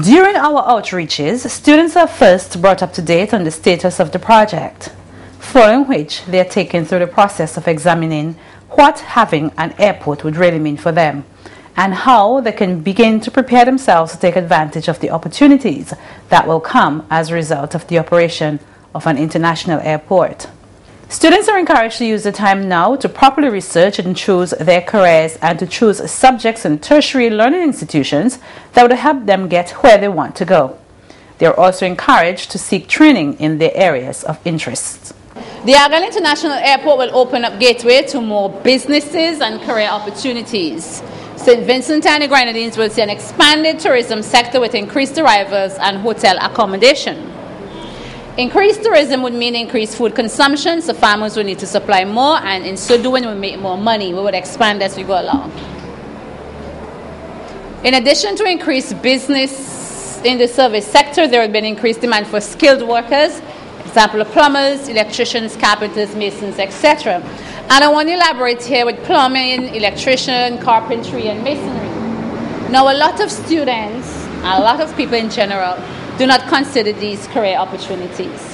During our outreaches, students are first brought up to date on the status of the project, following which they are taken through the process of examining what having an airport would really mean for them, and how they can begin to prepare themselves to take advantage of the opportunities that will come as a result of the operation of an international airport. Students are encouraged to use the time now to properly research and choose their careers and to choose subjects and tertiary learning institutions that would help them get where they want to go. They are also encouraged to seek training in their areas of interest. The Argyle International Airport will open up gateway to more businesses and career opportunities. St. Vincent and the Grenadines will see an expanded tourism sector with increased arrivals and hotel accommodation. Increased tourism would mean increased food consumption, so farmers will need to supply more, and in so doing, we'll make more money. We would expand as we go along. In addition to increased business in the service sector, there will be an increased demand for skilled workers, example of plumbers, electricians, carpenters, masons, etc. And I want to elaborate here with plumbing, electrician, carpentry, and masonry. Now, a lot of students, a lot of people in general, do not consider these career opportunities.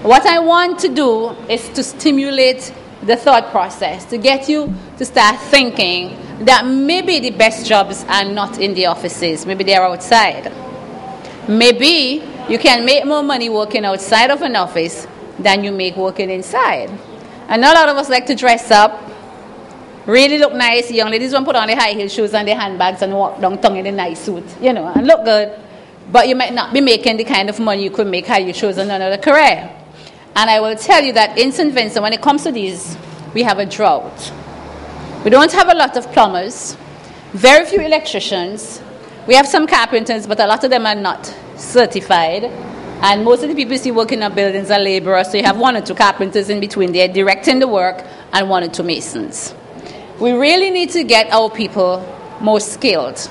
What I want to do is to stimulate the thought process, to get you to start thinking that maybe the best jobs are not in the offices, maybe they are outside. Maybe you can make more money working outside of an office than you make working inside. And a lot of us like to dress up, really look nice. Young ladies want to put on their high heel shoes and their handbags and walk downtown in a nice suit, and look good. But you might not be making the kind of money you could make had you chosen another career. And I will tell you that in St. Vincent, when it comes to these, we have a drought. We don't have a lot of plumbers, very few electricians. We have some carpenters, but a lot of them are not certified. And most of the people you see working in buildings are laborers, so you have one or two carpenters in between there directing the work and one or two masons. We really need to get our people more skilled,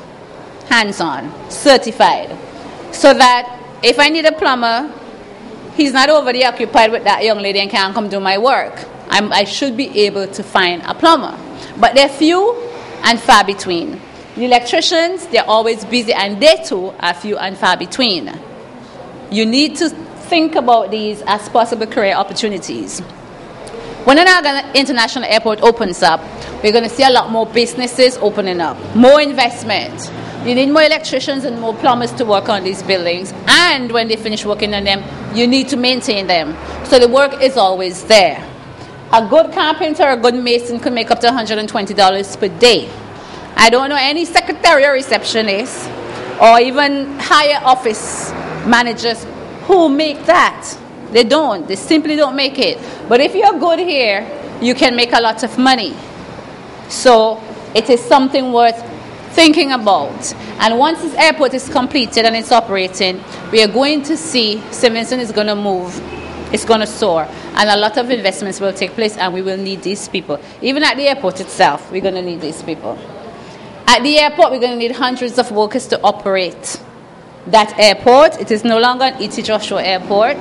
hands-on, certified, so that if I need a plumber, he's not overly occupied with that young lady and can't come do my work. I should be able to find a plumber. But they're few and far between. The electricians, they're always busy, and they too are few and far between. You need to think about these as possible career opportunities. When an Argyle International Airport opens up, we're going to see a lot more businesses opening up, more investment. You need more electricians and more plumbers to work on these buildings. And when they finish working on them, you need to maintain them. So the work is always there. A good carpenter, a good mason could make up to $120 per day. I don't know any secretary or receptionist or even higher office managers who make that. They don't. They simply don't make it. But if you're good here, you can make a lot of money. So it is something worth thinking about. And once this airport is completed and it's operating, we are going to see St. Vincent is going to move. It's going to soar. And a lot of investments will take place, and we will need these people. Even at the airport itself, we're going to need these people. At the airport, we're going to need hundreds of workers to operate that airport. It is no longer an E.T. Joshua Airport.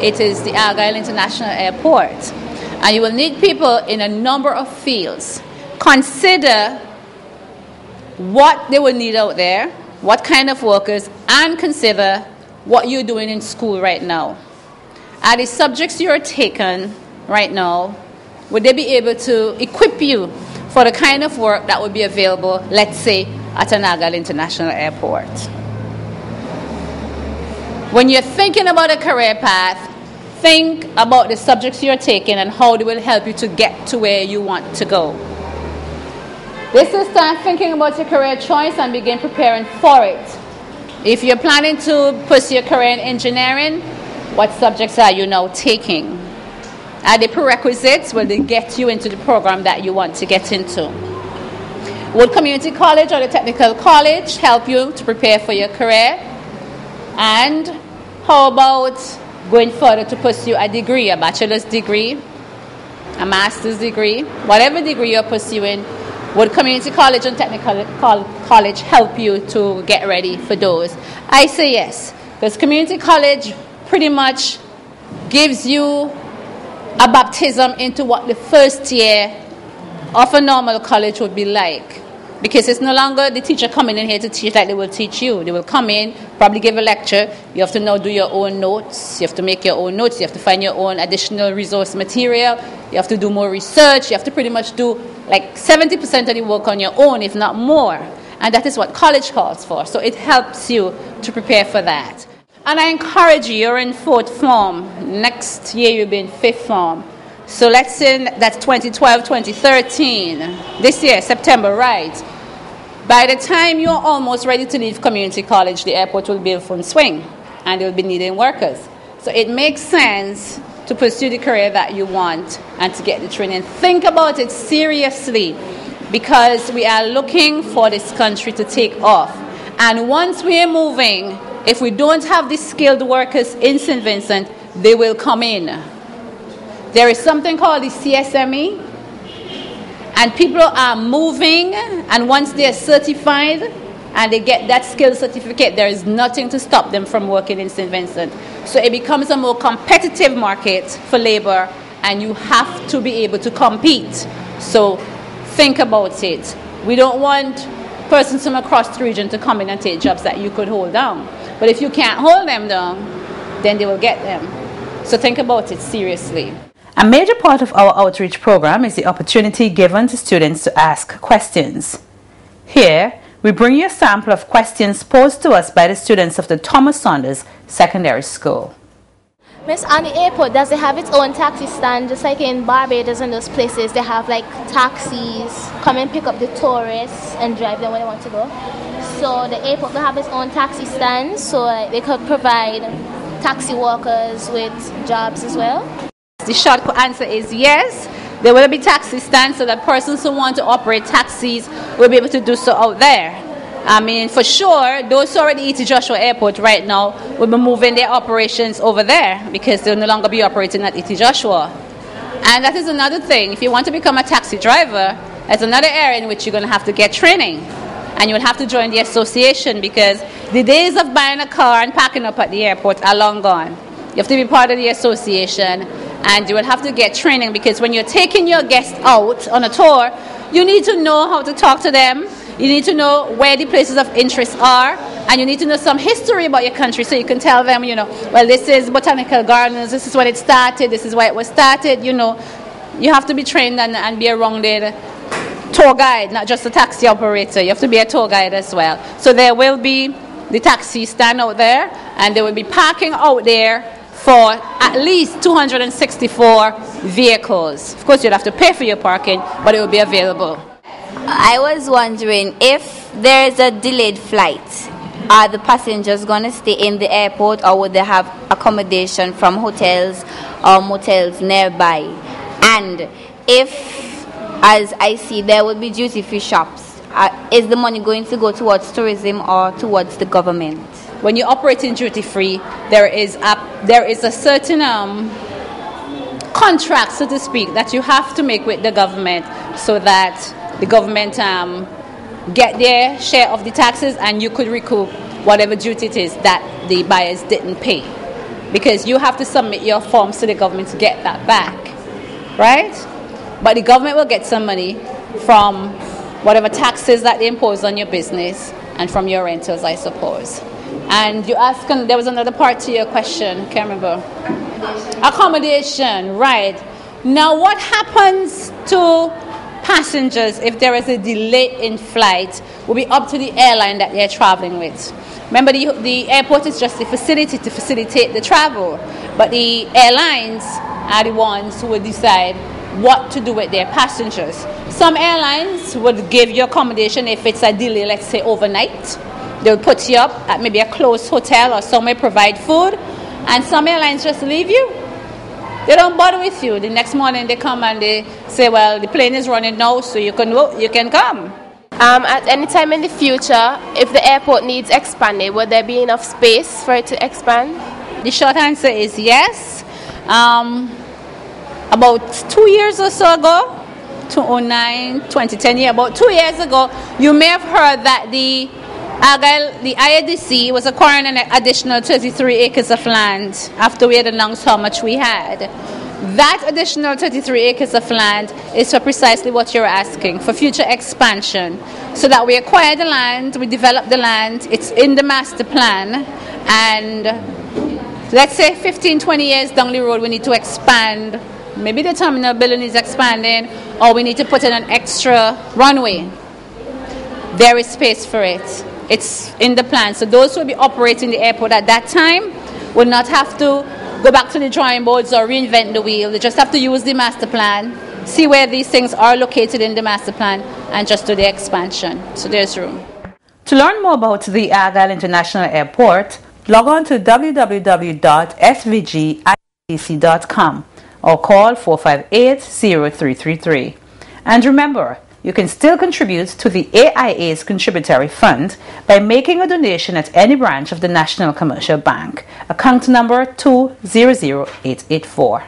It is the Argyle International Airport. And you will need people in a number of fields. Consider what they will need out there, what kind of workers, and consider what you're doing in school right now. Are the subjects you're taking right now, would they be able to equip you for the kind of work that would be available, let's say, at an Argyle International Airport? When you're thinking about a career path, think about the subjects you're taking and how they will help you to get to where you want to go. This is start thinking about your career choice and begin preparing for it. If you're planning to pursue your career in engineering, what subjects are you now taking? Are they prerequisites? Will they get you into the program that you want to get into? Will community college or the technical college help you to prepare for your career? And how about going further to pursue a degree, a bachelor's degree, a master's degree, whatever degree you're pursuing? Would community college and technical college help you to get ready for those? I say yes, because community college pretty much gives you a baptism into what the first year of a normal college would be like. Because it's no longer the teacher coming in here to teach like they will teach you. They will come in, probably give a lecture. You have to now do your own notes. You have to make your own notes. You have to find your own additional resource material. You have to do more research. You have to pretty much do like 70% of the work on your own, if not more. And that is what college calls for. So it helps you to prepare for that. And I encourage you, you're in 4th form. Next year you'll be in 5th form. So let's say that's 2012, 2013. This year, September, right? By the time you're almost ready to leave community college, the airport will be in full swing and they'll be needing workers. So it makes sense to pursue the career that you want and to get the training. Think about it seriously because we are looking for this country to take off. And once we are moving, if we don't have the skilled workers in St. Vincent, they will come in. There is something called the CSME, and people are moving, and once they are certified and they get that skill certificate, there is nothing to stop them from working in St. Vincent. So it becomes a more competitive market for labor, and you have to be able to compete. So think about it. We don't want persons from across the region to come in and take jobs that you could hold down. But if you can't hold them down, then they will get them. So think about it seriously. A major part of our outreach program is the opportunity given to students to ask questions. Here, we bring you a sample of questions posed to us by the students of the Thomas Saunders Secondary School. Miss, on the airport, does it have its own taxi stand? Just like in Barbados and those places, they have like taxis, come and pick up the tourists and drive them where they want to go. So the airport will have its own taxi stand, so they could provide taxi workers with jobs as well. The short answer is yes. There will be taxi stands so that persons who want to operate taxis will be able to do so out there. I mean, for sure, those who are at the E.T. Joshua Airport right now will be moving their operations over there because they'll no longer be operating at E.T. Joshua. And that is another thing. If you want to become a taxi driver, that's another area in which you're going to have to get training. And you'll have to join the association because the days of buying a car and parking up at the airport are long gone. You have to be part of the association. And you will have to get training because when you're taking your guests out on a tour, you need to know how to talk to them. You need to know where the places of interest are. And you need to know some history about your country so you can tell them, you know, well, this is Botanical Gardens, this is when it started, this is why it was started, you know. You have to be trained and be a rounded tour guide, not just a taxi operator. You have to be a tour guide as well. So there will be the taxi stand out there and there will be parking out there for at least 264 vehicles. Of course, you'll have to pay for your parking, but it will be available. I was wondering if there is a delayed flight, are the passengers going to stay in the airport or would they have accommodation from hotels or motels nearby? And if, as I see, there will be duty-free shops, is the money going to go towards tourism or towards the government? When you operate in duty-free, there is a certain contract, so to speak, that you have to make with the government so that the government get their share of the taxes and you could recoup whatever duty it is that the buyers didn't pay. Because you have to submit your forms to the government to get that back, right? But the government will get some money from whatever taxes that they impose on your business and from your rentals, I suppose. And you asked, there was another part to your question, can't remember. Accommodation, right. Now what happens to passengers if there is a delay in flight will be up to the airline that they're traveling with. Remember, the airport is just a facility to facilitate the travel, but the airlines are the ones who will decide what to do with their passengers. Some airlines would give you accommodation if it's a delay, let's say overnight. They'll put you up at maybe a closed hotel or somewhere, provide food, and some airlines just leave you. They don't bother with you. The next morning they come and they say, well, the plane is running now, so you can come. At any time in the future, if the airport needs expanding, would there be enough space for it to expand? The short answer is yes. About 2 years or so ago, 2009, 2010, about 2 years ago, you may have heard that the IADC was acquiring an additional 33 acres of land after we had announced how much we had. That additional 33 acres of land is for precisely what you're asking, for future expansion. So that we acquire the land, we develop the land, it's in the master plan, and let's say 15, 20 years down the road we need to expand. Maybe the terminal building is expanding, or we need to put in an extra runway. There is space for it. It's in the plan. So those who will be operating the airport at that time will not have to go back to the drawing boards or reinvent the wheel. They just have to use the master plan, see where these things are located in the master plan, and just do the expansion. So there's room. To learn more about the Argyle International Airport, log on to www.svgitc.com or call 458-0333. And remember, you can still contribute to the AIA's contributory fund by making a donation at any branch of the National Commercial Bank, account number 200884.